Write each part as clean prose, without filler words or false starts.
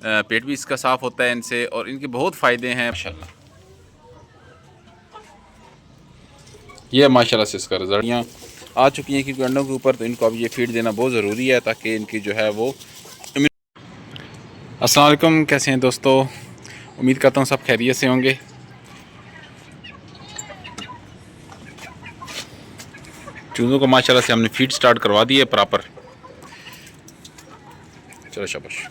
पेट भी इसका साफ़ होता है इनसे, और इनके बहुत फ़ायदे हैं माशाल्लाह। ये माशाल्लाह से इसका रिजल्टियाँ आ चुकी हैं क्योंकि अंडों के ऊपर, तो इनको अब ये फीड देना बहुत ज़रूरी है ताकि इनकी जो है वो। अस्सलाम वालेकुम, कैसे हैं दोस्तों? उम्मीद करता हूँ सब खैरियत से होंगे। चूज़ों को माशाल्लाह से हमने फीड स्टार्ट करवा दी है प्रॉपर। चलो शाबाश।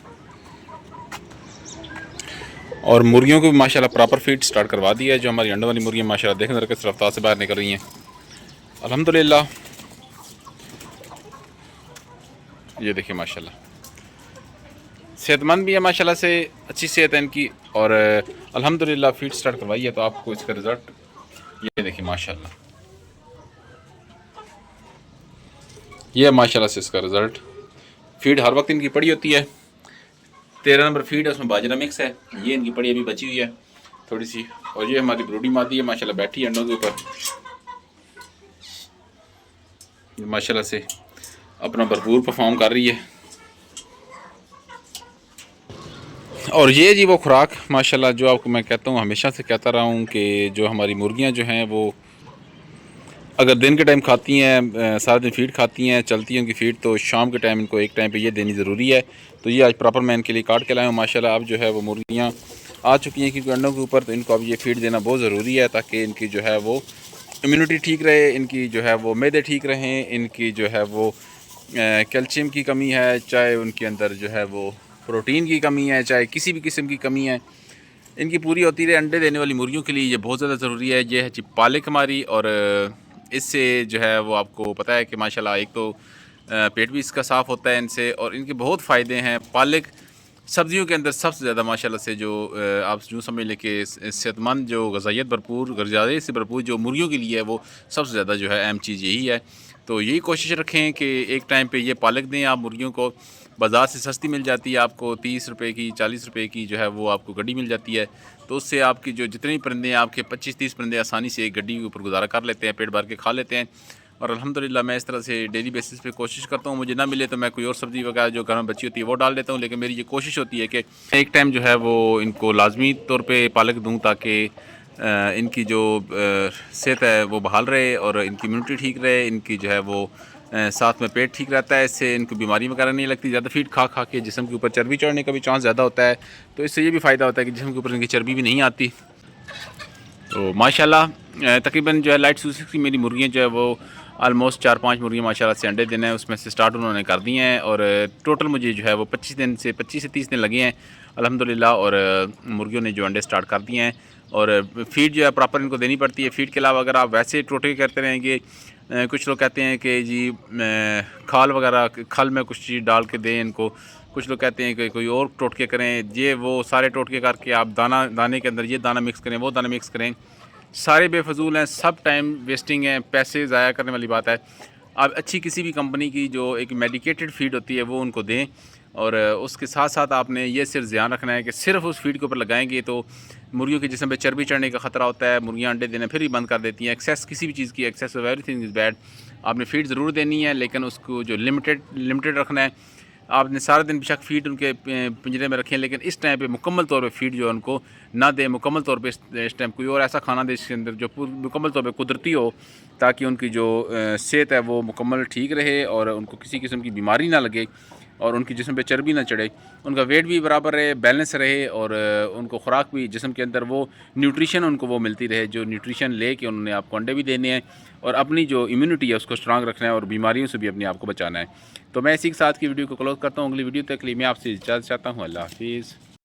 और मुर्गियों को भी माशाल्लाह प्रॉपर फीड स्टार्ट करवा दी है। जो हमारी अंडों वाली मुर्गियाँ माशाल्लाह देखें ज़रा किस रफ्तार से बाहर निकल रही हैं अल्हम्दुलिल्लाह। ये देखिए माशाल्लाह सेहतमंद भी है माशाल्लाह से, अच्छी सेहत है इनकी। और अल्हम्दुलिल्लाह फीड स्टार्ट करवाई है तो आपको इसका रिज़ल्ट ये देखिए माशाल्लाह। ये माशाल्लाह से इसका रिज़ल्ट। फीड हर वक्त इनकी पड़ी होती है। 13 नंबर फीड है, उसमें बाजरा मिक्स है। ये इनकी पड़ी अभी बची हुई है थोड़ी सी। और ये हमारी ब्रूडी मादी है माशाल्लाह, बैठी है अंडों के ऊपर माशाल्लाह से, अपना भरपूर परफॉर्म कर रही है। और ये जी वो खुराक माशाल्लाह जो आपको मैं कहता हूँ, हमेशा से कहता रहा हूँ कि जो हमारी मुर्गियाँ जो हैं वो अगर दिन के टाइम खाती हैं, सारा दिन फीड खाती हैं, चलती हैं उनकी फीड, तो शाम के टाइम इनको एक टाइम पे ये देनी ज़रूरी है। तो ये आज प्रॉपर मैं इनके लिए काट के लाया हूँ माशाल्लाह। अब जो है वो मुर्गियाँ आ चुकी हैं क्योंकि अंडों के ऊपर, तो इनको अब ये फीड देना बहुत ज़रूरी है ताकि इनकी जो है वो इम्यूनिटी ठीक रहे, इनकी जो है वो मैदे ठीक रहें, इनकी जो है वो कैल्शियम की कमी है, चाहे उनके अंदर जो है वो प्रोटीन की कमी है, चाहे किसी भी किस्म की कमी है, इनकी पूरी होती रहे। अंडे देने वाली मुर्गियों के लिए ये बहुत ज़्यादा ज़रूरी है। ये है जी पालक हमारी, और इससे जो है वो आपको पता है कि माशाल्लाह एक तो पेट भी इसका साफ़ होता है इनसे, और इनके बहुत फ़ायदे हैं। पालक सब्ज़ियों के अंदर सबसे ज़्यादा माशाल्लाह से जो आप यूँ समझ लें कि सेहतमंद, जो ग़िज़ाइयत भरपूर, ग़िज़ाइयत से भरपूर जो मुर्गियों के लिए है, वो सबसे ज़्यादा जो है अहम चीज़ यही है। तो यही कोशिश रखें कि एक टाइम पे ये पालक दें आप मुर्गियों को। बाज़ार से सस्ती मिल जाती है आपको, 30 रुपए की, 40 रुपए की जो है वो आपको गड्डी मिल जाती है। तो उससे आपकी जो जितने परिंदे हैं, आपके 25-30 परिंदे आसानी से एक गड्डी के ऊपर गुजारा कर लेते हैं, पेट भर के खा लेते हैं। और अल्हम्दुलिल्लाह मैं इस तरह से डेली बेसिस पे कोशिश करता हूँ। मुझे ना मिले तो मैं कोई और सब्ज़ी वगैरह जो घर में बची होती है वो डाल देता हूँ, लेकिन मेरी ये कोशिश होती है कि एक टाइम जो है वो इनको लाजमी तौर पे पालक दूँ ताकि इनकी जो सेहत है वो बहाल रहे, और इनकी इम्यूनिटी ठीक रहे, इनकी जो है वो साथ में पेट ठीक रहता है। इससे इनको बीमारी वगैरह नहीं लगती। ज़्यादा फीड खा खा के जिस्म के ऊपर चर्बी चढ़ने का भी चांस ज़्यादा होता है, तो इससे ये भी फ़ायदा होता है कि जिस्म के ऊपर इनकी चर्बी भी नहीं आती। तो माशाल्लाह तकरीबन जो है लाइट सूसी की मेरी मुर्गियाँ जो है वो ऑलमोस्ट 4-5 मुर्गियाँ माशाल्लाह से अंडे देना है, उसमें से स्टार्ट उन्होंने कर दिए हैं। और टोटल मुझे जो है वो 25 से 30 दिन लगे हैं अल्हम्दुलिल्लाह। और मुर्गियों ने जो अंडे स्टार्ट कर दिए हैं। और फीड जो है प्रॉपर इनको देनी पड़ती है। फीड के अलावा अगर आप वैसे टोटके करते रहेंगे, कुछ लोग कहते हैं कि जी खाल वगैरह, खल में कुछ चीज़ डाल के दें इनको, कुछ लोग कहते हैं कि कोई और टोटके करें, ये वो सारे टोटके करके आप दाने के अंदर ये दाना मिक्स करें, वो दाना मिक्स करें, सारे बेफजूल हैं, सब टाइम वेस्टिंग है, पैसे ज़ाया करने वाली बात है। आप अच्छी किसी भी कंपनी की जो एक मेडिकेटेड फीड होती है वो उनको दें। और उसके साथ साथ आपने ये सिर्फ ध्यान रखना है कि सिर्फ उस फीड के ऊपर लगाएंगे तो मुर्गियों के जिस्म पे चर्बी चढ़ने का ख़तरा होता है। मुर्गियाँ अंडे देना फिर ही बंद कर देती हैं। एक्सेस किसी भी चीज़ की, excess of everything is bad. आपने फीड ज़रूर देनी है, लेकिन उसको जो लिमिटेड रखना है। आपने सारा दिन बेशक फ़ीड उनके पिंजरे में रखें, लेकिन इस टाइम पे मुकम्मल तौर पे फ़ीड जो है उनको ना दें। मुकम्मल तौर पे इस टाइम कोई और ऐसा खाना दें इसके अंदर जो मुकम्मल तौर पे कुदरती हो, ताकि उनकी जो सेहत है वो मुकम्मल ठीक रहे, और उनको किसी किस्म की बीमारी ना लगे, और उनकी जिस्म पे चर्बी ना चढ़े, उनका वेट भी बराबर रहे, बैलेंस रहे, और उनको खुराक भी जिस्म के अंदर वो न्यूट्रिशन उनको वो मिलती रहे जो न्यूट्रिशन ले के उन्होंने आपको अंडे भी देने हैं, और अपनी जो इम्यूनिटी है उसको स्ट्रांग रखना है, और बीमारियों से भी अपने आप को बचाना है। तो मैं इसी के साथ की वीडियो को क्लोज करता हूँ। अगली वीडियो तक के लिए मैं आपसे इजाज़त चाहता हूँ। अल्लाह हाफिज़।